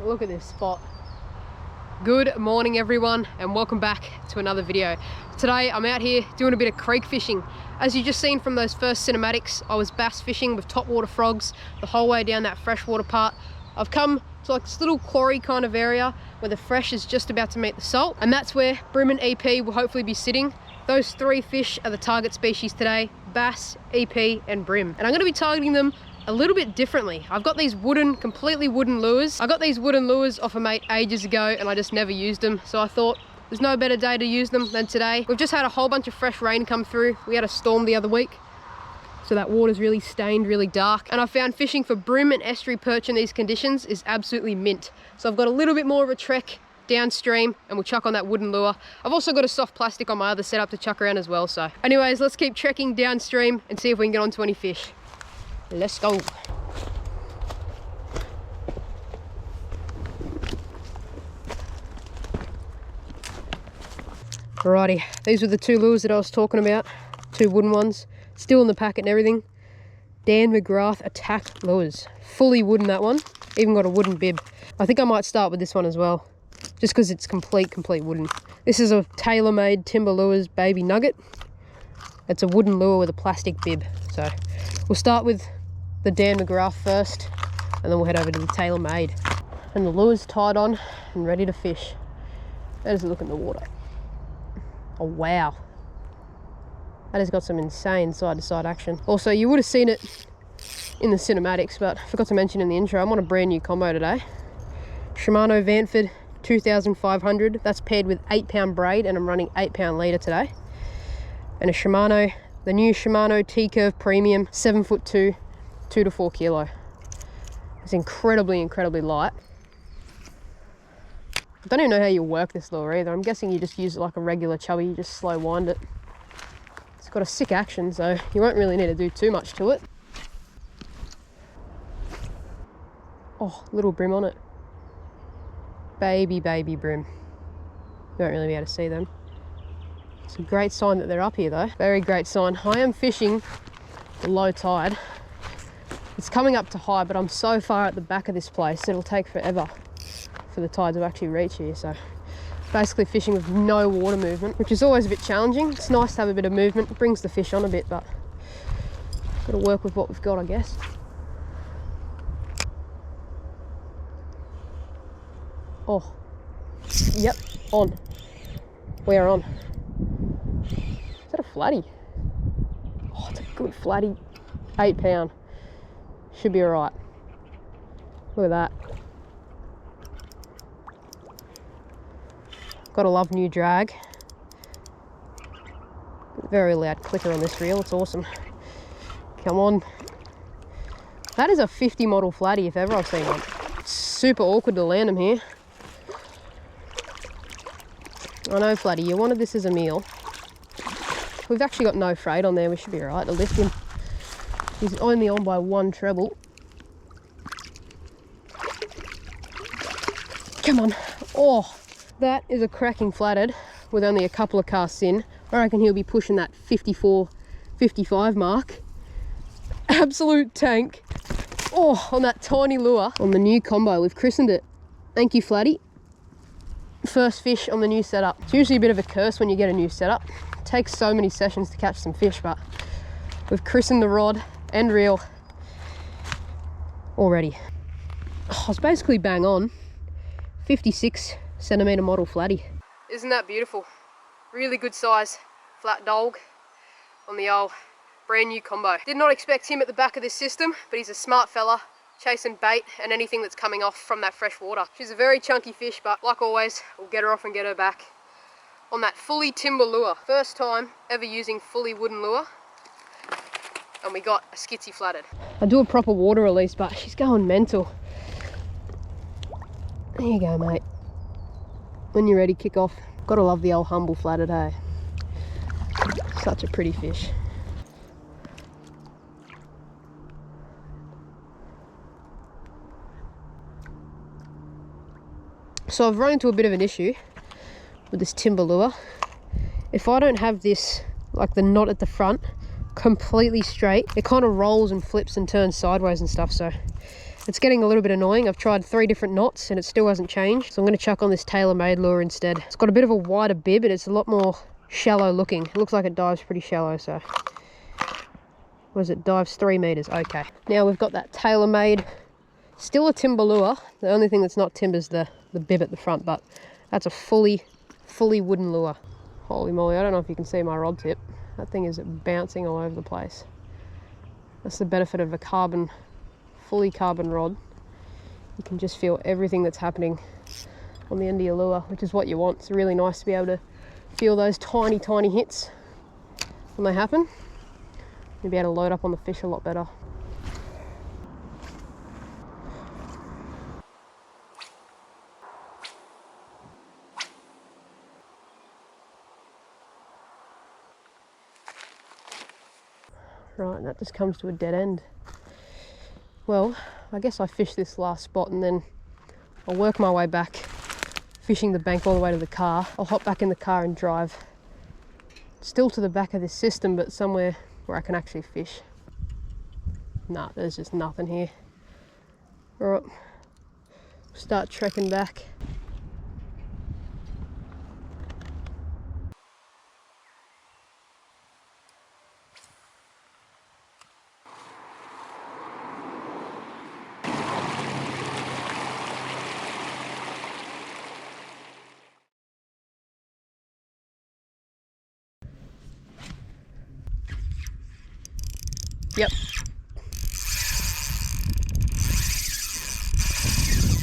Look at this spot. Good morning everyone, and welcome back to another video. Today I'm out here doing a bit of creek fishing. As you just seen from those first cinematics, I was bass fishing with topwater frogs the whole way down that freshwater part. I've come to like this little quarry kind of area where the fresh is just about to meet the salt, and that's where bream and EP will hopefully be sitting. Those three fish are the target species today: bass, EP and bream. And I'm going to be targeting them a little bit differently. I've got these completely wooden lures. I got these wooden lures off a mate ages ago and I just never used them. So I thought there's no better day to use them than today. We've just had a whole bunch of fresh rain come through. We had a storm the other week, so that water's really stained, really dark. And I found fishing for bream and estuary perch in these conditions is absolutely mint. So I've got a little bit more of a trek downstream and we'll chuck on that wooden lure. I've also got a soft plastic on my other setup to chuck around as well. So anyways, let's keep trekking downstream and see if we can get onto any fish. Let's go. Alrighty, these were the two lures that I was talking about. Two wooden ones, still in the packet and everything. Mcgrath attack lures. Fully wooden, that one. Even got a wooden bib. I think I might start with this one as well, just because it's complete wooden. This is a tailor-made Timber Lures baby nugget. It's a wooden lure with a plastic bib. So we'll start with the Mcgrath first, and then we'll head over to the tailor-made. And the lure's tied on and ready to fish. How does it look in the water? Oh wow, that has got some insane side-to-side action. Also, you would have seen it in the cinematics, but I forgot to mention in the intro, I'm on a brand new combo today. Shimano Vanford 2500, that's paired with 8-pound braid, and I'm running 8-pound leader today. And a Shimano, the new Shimano T-curve premium, 7'2", 2 to 4 kilo. It's incredibly light. I don't even know how you work this lure either. I'm guessing you just use it like a regular chubby, you just slow wind it. It's got a sick action, so you won't really need to do too much to it. Oh, little bream on it. Baby bream. You won't really be able to see them. It's a great sign that they're up here though. Very great sign. I am fishing low tide. It's coming up to high, but I'm so far at the back of this place, it'll take forever for the tide to actually reach here. So basically fishing with no water movement, which is always a bit challenging. It's nice to have a bit of movement. It brings the fish on a bit, but got to work with what we've got, I guess. Oh, yep, on. We are on. Is that a flatty? Oh, it's a good flatty. 8-pound. Should be all right. Look at that. Gotta love new drag. Very loud clicker on this reel, it's awesome. Come on. That is a 50 model flatty if ever I've seen one. It's super awkward to land them here. I know, flatty, you wanted this as a meal. We've actually got no freight on there, we should be all right to lift him. He's only on by one treble. Come on. Oh, that is a cracking flathead with only a couple of casts in. I reckon he'll be pushing that 54, 55 mark. Absolute tank. Oh, on that tiny lure. On the new combo, we've christened it. Thank you, flatty. First fish on the new setup. It's usually a bit of a curse when you get a new setup. It takes so many sessions to catch some fish, but we've christened the rod and reel already. Oh, it's basically bang on. 56 centimeter model flatty. Isn't that beautiful? Really good size flat dog on the old brand new combo. Did not expect him at the back of this system, but he's a smart fella, chasing bait and anything that's coming off from that fresh water. She's a very chunky fish, but like always, we'll get her off and get her back on that fully timber lure. First time ever using fully wooden lure, and we got a skitsy flathead. I do a proper water release, but she's going mental. There you go, mate. When you're ready, kick off. Gotta love the old humble flathead, hey? Such a pretty fish. So I've run into a bit of an issue with this timber lure. If I don't have this, like the knot at the front, completely straight, it kind of rolls and flips and turns sideways and stuff. So It's getting a little bit annoying. I've tried 3 different knots and it still hasn't changed. So I'm going to chuck on this tailor-made lure instead. It's got a bit of a wider bib and it's a lot more shallow looking. It looks like it dives pretty shallow, so... What is it? Dives 3 meters. Okay. Now we've got that tailor-made, still a timber lure. The only thing that's not timber is the bib at the front, but that's a fully wooden lure. Holy moly, I don't know if you can see my rod tip. That thing is bouncing all over the place. That's the benefit of a fully carbon rod. You can just feel everything that's happening on the end of your lure, which is what you want. It's really nice to be able to feel those tiny hits when they happen. You'll be able to load up on the fish a lot better. Right, and that just comes to a dead end. Well, I guess I fish this last spot and then I'll work my way back, fishing the bank all the way to the car. I'll hop back in the car and drive still to the back of this system, but somewhere where I can actually fish. Nah, there's just nothing here. All right, start trekking back. Yep.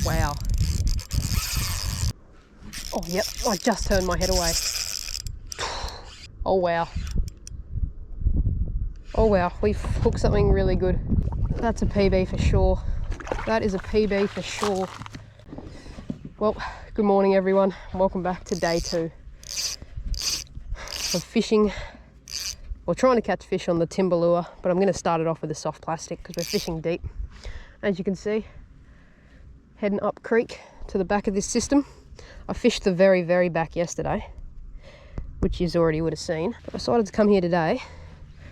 Wow. Oh, yep. I just turned my head away. Oh, wow. Oh, wow. We've hooked something really good. That's a PB for sure. That is a PB for sure. Well, good morning, everyone. Welcome back to day 2 of fishing. We're trying to catch fish on the timber lure, but I'm going to start it off with a soft plastic because we're fishing deep. As you can see, heading up creek to the back of this system. I fished the very back yesterday, which you already would have seen. But I decided to come here today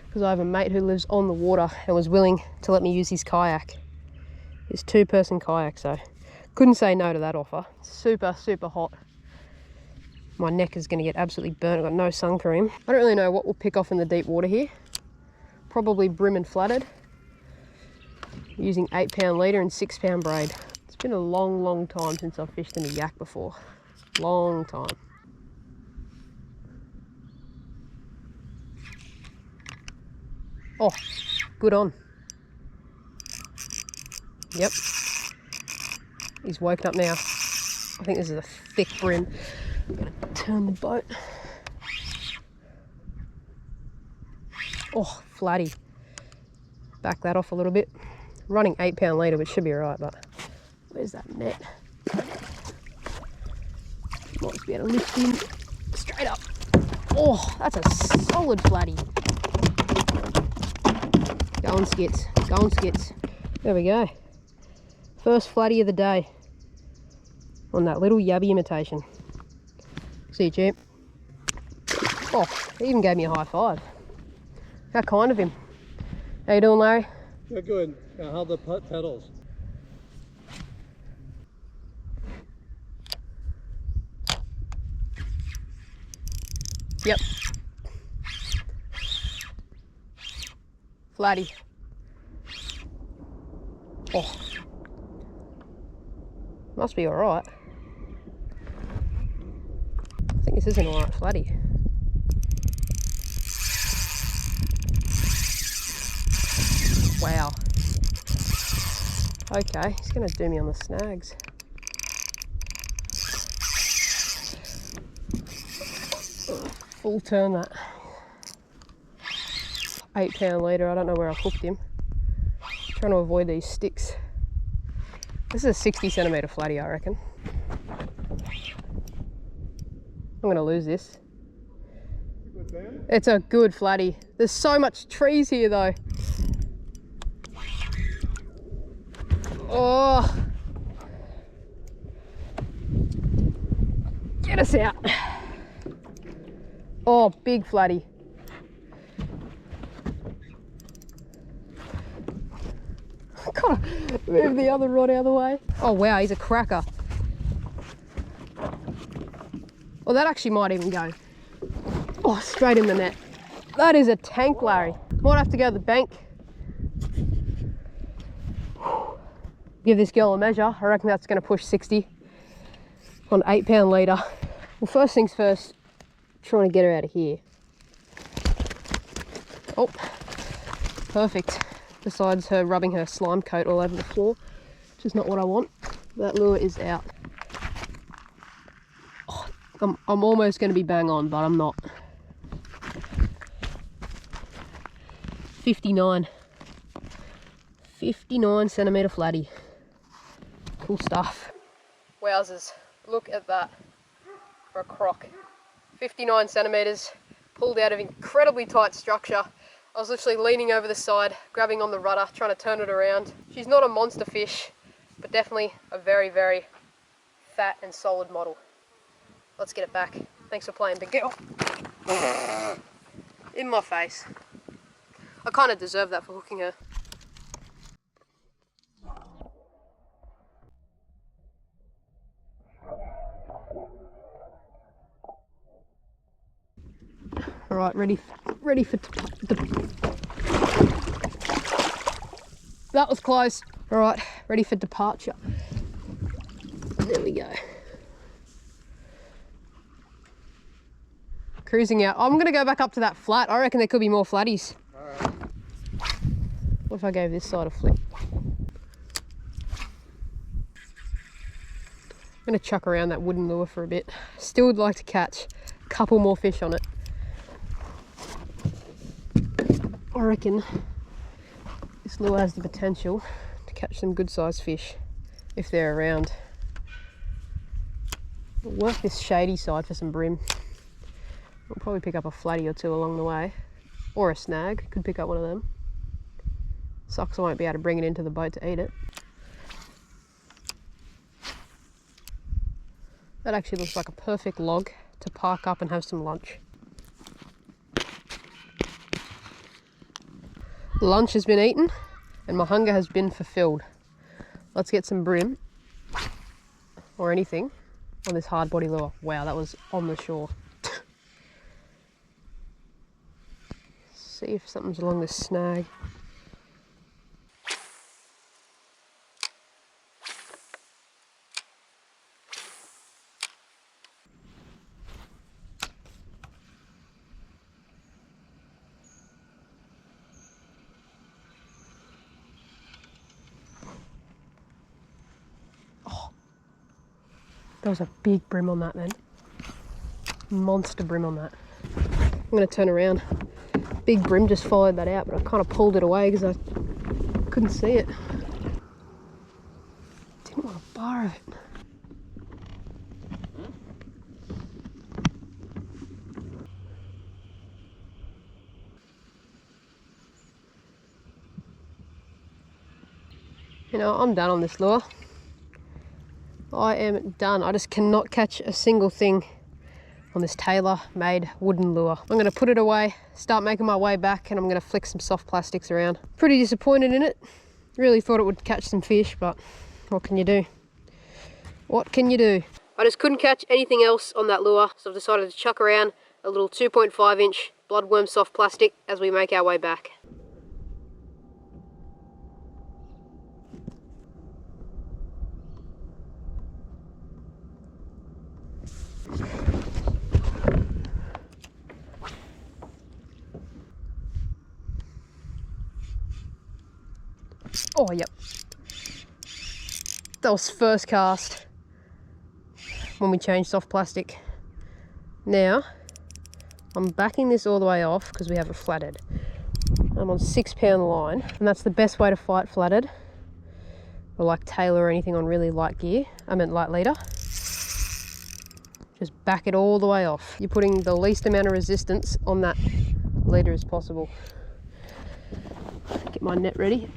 because I have a mate who lives on the water and was willing to let me use his kayak. His 2-person kayak, so couldn't say no to that offer. Super hot. My neck is going to get absolutely burnt. I've got no sun cream. I don't really know what we'll pick off in the deep water here. Probably bream and flathead. Using 8-pound leader and 6-pound braid. It's been a long time since I've fished in a yak before. Long time. Oh, good on. Yep. He's woken up now. I think this is a thick bream. I'm going to turn the boat. Oh, flatty. Back that off a little bit. Running 8-pound leader, which should be alright, but where's that net? Might be able to lift him straight up. Oh, that's a solid flatty. Go on, skits. Go on, skits. There we go. First flatty of the day on that little yabbie imitation. See you, champ. Oh, he even gave me a high five. How kind of him. How you doing, Larry? Yeah, good. Now, how the pedals? Yep. Flatty. Oh. Must be alright. I think this is an alright flatty. Wow. Okay, he's going to do me on the snags. Full turn that. 8-pound leader, I don't know where I've hooked him. Trying to avoid these sticks. This is a 60 centimetre flatty, I reckon. I'm going to lose this. It's a good flatty. There's so much trees here though. Oh, get us out. Oh, big flatty. God, Move the other rod out of the way. Oh wow, he's a cracker. Well, that actually might even go. Oh, straight in the net. That is a tank, Larry. Might have to go to the bank. Give this girl a measure. I reckon that's going to push 60 on 8-pound leader. Well, first things first, trying to get her out of here. Oh, perfect. Besides her rubbing her slime coat all over the floor, which is not what I want. That lure is out. Oh, I'm almost going to be bang on, but I'm not. 59 centimetre flatty. Cool stuff. Wowzers, look at that for a croc. 59 centimetres, pulled out of incredibly tight structure. I was literally leaning over the side, grabbing on the rudder, trying to turn it around. She's not a monster fish, but definitely a very, very fat and solid model. Let's get it back. Thanks for playing, big girl. In my face. I kind of deserve that for hooking her. All right, ready for that was close. All right, ready for departure. There we go. Cruising out. I'm gonna go back up to that flat. I reckon there could be more flatties. All right. What if I gave this side a flick? I'm gonna chuck around that wooden lure for a bit. Still would like to catch a couple more fish on it. I reckon this lure has the potential to catch some good sized fish if they're around. I'll work this shady side for some bream. I'll probably pick up a flatty or two along the way, or a snag, could pick up one of them. Sucks I won't be able to bring it into the boat to eat it. That actually looks like a perfect log to park up and have some lunch. Lunch has been eaten and my hunger has been fulfilled. Let's get some bream or anything on this hard body lure. Wow, that was on the shore. See if something's along this snag. There was a big bream on that then. Monster bream on that. I'm going to turn around. Big bream just followed that out, but I kind of pulled it away because I couldn't see it. Didn't want to bar it. You know, I'm done on this lure. I am done. I just cannot catch a single thing on this tailor-made wooden lure. I'm going to put it away, start making my way back, and I'm going to flick some soft plastics around. Pretty disappointed in it. Really thought it would catch some fish, but what can you do? What can you do? I just couldn't catch anything else on that lure, so I've decided to chuck around a little 2.5-inch bloodworm soft plastic as we make our way back. Oh, yep. That was first cast when we changed soft plastic. Now, I'm backing this all the way off because we have a flathead. I'm on 6-pound line, and that's the best way to fight flathead, or like tailor or anything on really light gear. I meant light leader. Just back it all the way off. You're putting the least amount of resistance on that leader as possible. Get my net ready.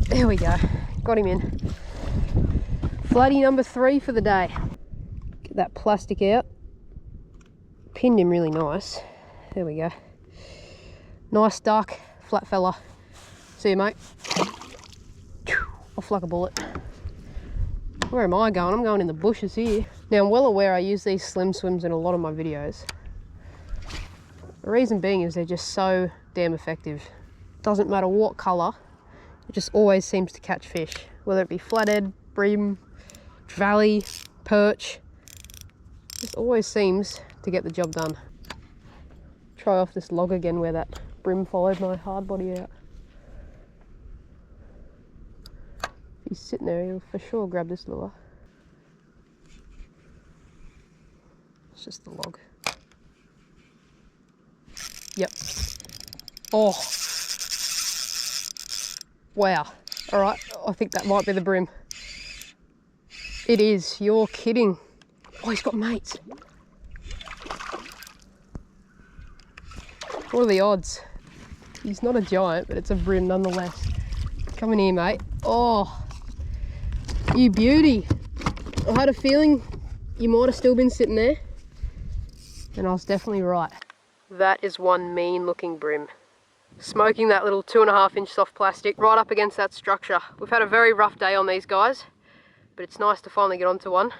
There we go, got him in. Flatty number 3 for the day. Get that plastic out. Pinned him really nice. There we go. Nice dark flat fella. See you, mate. Off like a bullet. Where am I going? I'm going in the bushes here. Now, I'm well aware I use these slim swimz in a lot of my videos. The reason being is they're just so damn effective. Doesn't matter what colour, it just always seems to catch fish. Whether it be flathead, bream, valley, perch, just always seems to get the job done. Try off this log again where that bream followed my hard body out. If he's sitting there, he'll for sure grab this lure. It's just the log. Yep. Oh. Wow. All right, I think that might be the bream. It is, you're kidding. Oh, he's got mates. What are the odds? He's not a giant, but it's a bream nonetheless. Come in here, mate. Oh, you beauty. I had a feeling you might have still been sitting there, and I was definitely right. That is one mean looking bream. Smoking that little 2.5 inch soft plastic right up against that structure. We've had a very rough day on these guys, but it's nice to finally get onto one.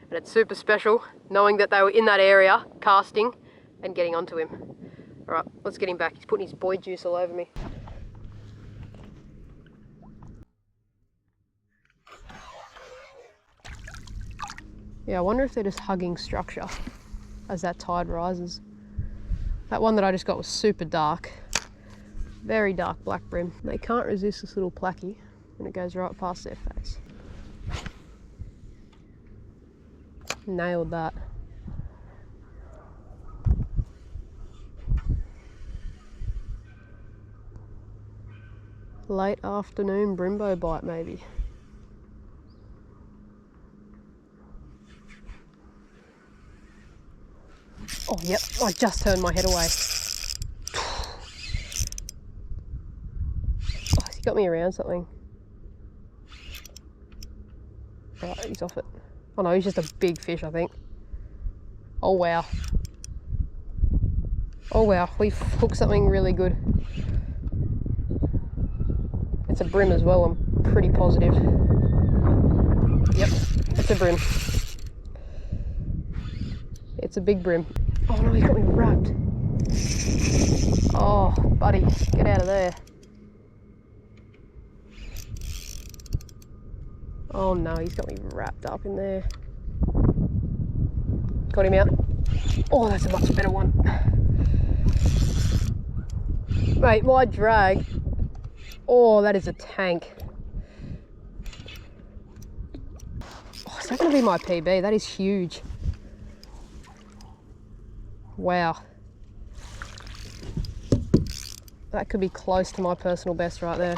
And it's super special knowing that they were in that area casting and getting onto him. All right, let's get him back. He's putting his boy juice all over me. Yeah, I wonder if they're just hugging structure as that tide rises. That one that I just got was super dark. Very dark black bream. They can't resist this little placky and it goes right past their face. Nailed that. Late afternoon brimbo bite maybe. Oh yep, I just turned my head away. Oh, he got me around something. Right, he's off it. Oh no, he's just a big fish, I think. Oh wow. Oh wow, we've hooked something really good. It's a bream as well, I'm pretty positive. Yep, it's a bream. It's a big bream. Oh no, he's got me wrapped. Oh, buddy, get out of there. Oh no, he's got me wrapped up in there. Got him out. Oh, that's a much better one. Mate, my drag. Oh, that is a tank. Oh, is that going to be my PB? That is huge. Wow. That could be close to my personal best right there.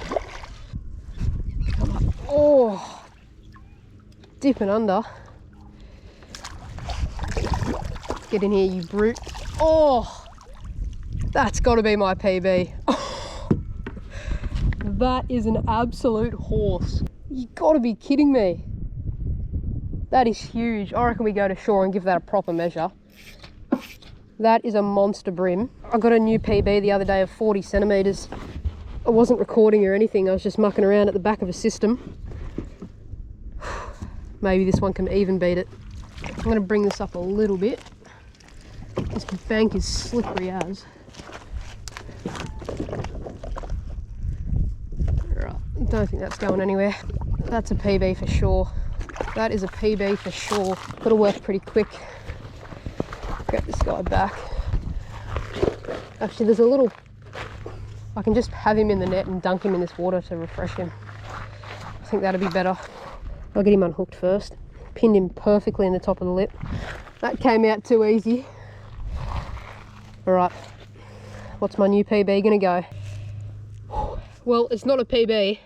Come on. Oh, dipping under. Get in here, you brute. Oh, that's got to be my PB. Oh, that is an absolute horse. You got to be kidding me. That is huge. I reckon we go to shore and give that a proper measure. That is a monster bream. I got a new PB the other day of 40 centimeters. I wasn't recording or anything. I was just mucking around at the back of a system. Maybe this one can even beat it. I'm going to bring this up a little bit. This bank is slippery as. Right, don't think that's going anywhere. That's a PB for sure. That is a PB for sure. Got to work pretty quick. Get this guy back. Actually, there's a little... I can just have him in the net and dunk him in this water to refresh him. I think that'd be better. I'll get him unhooked first. Pinned him perfectly in the top of the lip. That came out too easy. Alright, what's my new PB gonna go? Well, it's not a PB,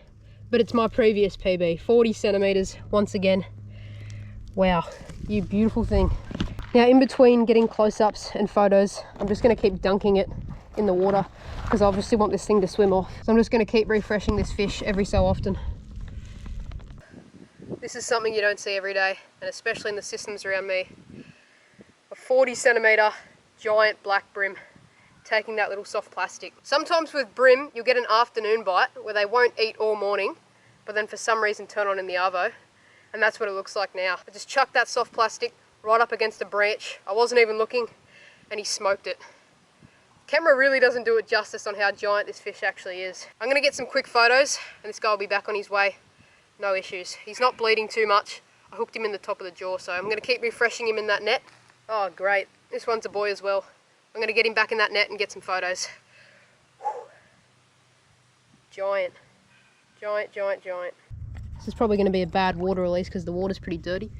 but it's my previous PB. 40 centimeters once again. Wow, you beautiful thing. Now, in between getting close-ups and photos, I'm just gonna keep dunking it in the water because I obviously want this thing to swim off. So I'm just gonna keep refreshing this fish every so often. This is something you don't see every day, and especially in the systems around me. A 40 centimeter giant black bream taking that little soft plastic. Sometimes with bream, you'll get an afternoon bite where they won't eat all morning, but then for some reason turn on in the arvo, and that's what it looks like now. I just chucked that soft plastic right up against a branch. I wasn't even looking, and he smoked it. Camera really doesn't do it justice on how giant this fish actually is. I'm gonna get some quick photos, and this guy will be back on his way. No issues. He's not bleeding too much. I hooked him in the top of the jaw, so I'm gonna keep refreshing him in that net. Oh, great. This one's a boy as well. I'm gonna get him back in that net and get some photos. Whew. Giant. Giant, giant, giant. This is probably gonna be a bad water release because the water's pretty dirty.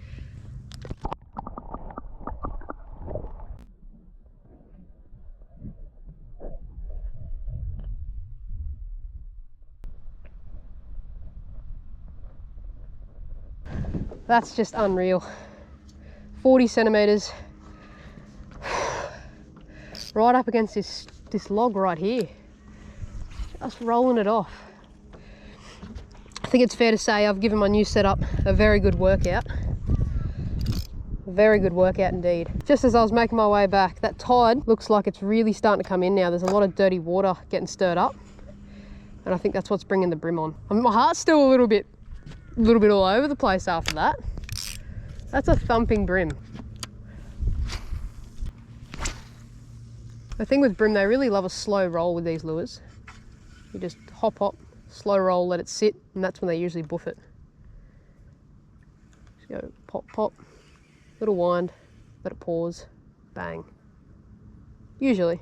That's just unreal. 40 centimeters. Right up against this log right here. Just rolling it off. I think it's fair to say I've given my new setup a very good workout. A very good workout indeed. Just as I was making my way back, that tide looks like it's really starting to come in now. There's a lot of dirty water getting stirred up. And I think that's what's bringing the bream on. I mean, my heart's still a little bit all over the place after that. That's a thumping bream. The thing with bream, they really love a slow roll with these lures. You just hop, slow roll, let it sit, and that's when they usually buff it. Just go pop, pop, little wind, let it pause, bang. Usually.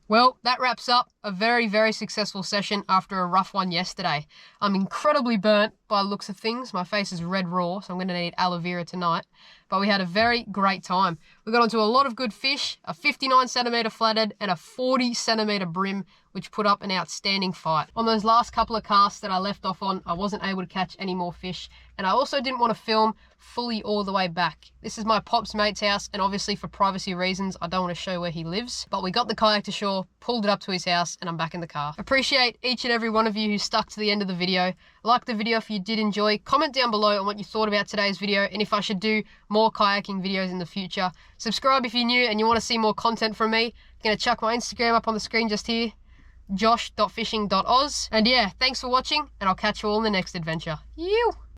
Well, that wraps up a very, very successful session after a rough one yesterday. I'm incredibly burnt by the looks of things. My face is red raw, so I'm going to need aloe vera tonight. But we had a very great time. We got onto a lot of good fish, a 59 centimeter flathead and a 40 centimeter bream, which put up an outstanding fight. On those last couple of casts that I left off on, I wasn't able to catch any more fish. And I also didn't want to film fully all the way back. This is my pop's mate's house, and obviously for privacy reasons, I don't want to show where he lives. But we got the kayak to shore, pulled it up to his house, and I'm back in the car. Appreciate each and every one of you who stuck to the end of the video. Like the video if you did enjoy. Comment down below on what you thought about today's video and if I should do more kayaking videos in the future. Subscribe if you're new and you want to see more content from me. I'm going to chuck my Instagram up on the screen just here, josh.fishing.oz. And yeah, thanks for watching, and I'll catch you all in the next adventure. You.